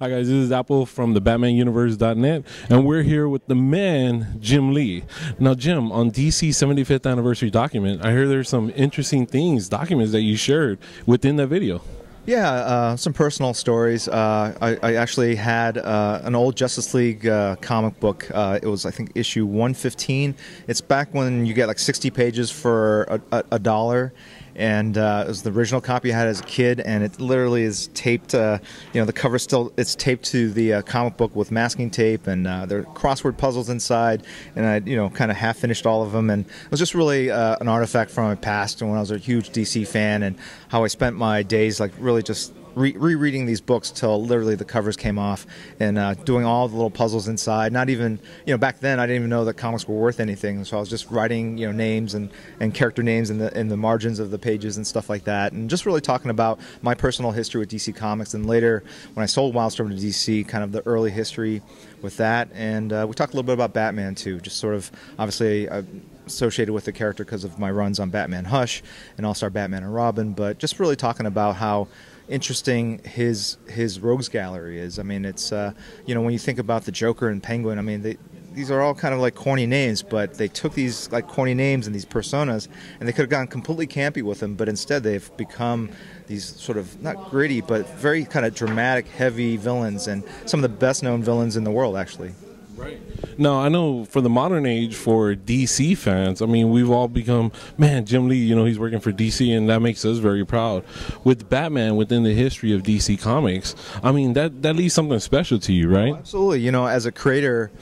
Hi guys, this is Apple from the BatmanUniverse.net, and we're here with the man, Jim Lee. Now Jim, on DC 75th anniversary document, I hear there's some interesting documents that you shared within that video. Yeah, some personal stories. I actually had an old Justice League comic book. It was, I think, issue 115. It's back when you get like 60 pages for a dollar. And it was the original copy I had as a kid, and it literally is taped. The cover it's taped to the comic book with masking tape, and there are crossword puzzles inside. And I, kind of half finished all of them, and it was just really an artifact from my past, and when I was a huge DC fan, and how I spent my days like really just rereading these books till literally the covers came off, and doing all the little puzzles inside. Not even, back then I didn't even know that comics were worth anything, so I was just writing, names and character names in the margins of the pages and stuff like that, and just really talking about my personal history with DC Comics. And later, when I sold Wildstorm to DC, kind of the early history with that, and we talked a little bit about Batman too, just sort of obviously associated with the character because of my runs on Batman Hush and All-Star Batman and Robin, but just really talking about how interesting his rogues gallery is. I mean, it's when you think about the Joker and Penguin, I mean, these are all kind of like corny names, but they took these like corny names and these personas, and they could have gone completely campy with them, but instead they've become these sort of not gritty but very kind of dramatic, heavy villains, and some of the best known villains in the world, actually. Right. Now, I know for the modern age, for DC fans, I mean, we've all become, man, Jim Lee, he's working for DC, and that makes us very proud. With Batman within the history of DC Comics, I mean, that leaves something special to you, right? Oh, absolutely. As a creator,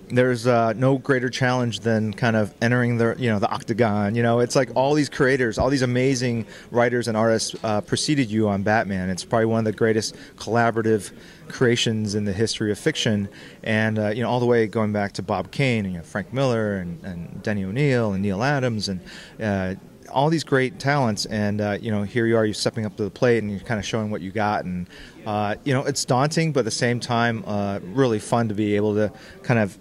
there's no greater challenge than kind of entering the octagon. It's like all these creators, all these amazing writers and artists preceded you on Batman. It's probably one of the greatest collaborative creations in the history of fiction, and all the way going back to Bob Kane and Frank Miller and Denny O'Neil and Neil Adams and all these great talents, and here you are, you're stepping up to the plate and you're kind of showing what you got, and it's daunting, but at the same time really fun to be able to kind of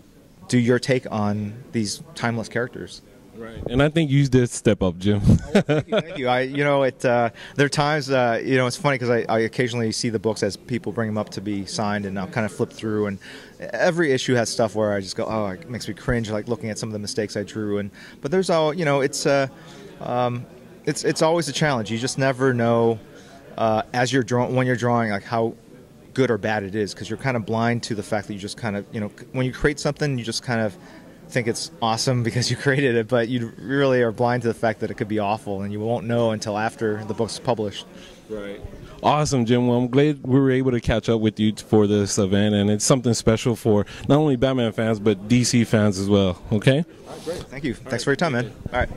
do your take on these timeless characters. Right, and I think you did step up, Jim. Thank you. There are times, it's funny because I occasionally see the books as people bring them up to be signed, and I'll kind of flip through, and every issue has stuff where I just go, oh, it makes me cringe, like looking at some of the mistakes I drew, but there's all, it's always a challenge. You just never know as you're when you're drawing, like how good or bad it is, because you're kind of blind to the fact that you just kind of, when you create something, you just kind of think it's awesome because you created it, but you really are blind to the fact that it could be awful, and you won't know until after the book's published. Right. Awesome, Jim. Well, I'm glad we were able to catch up with you for this event, and it's something special for not only Batman fans, but DC fans as well. Okay? All right, great. Thank you. Thanks for your time, man. All right.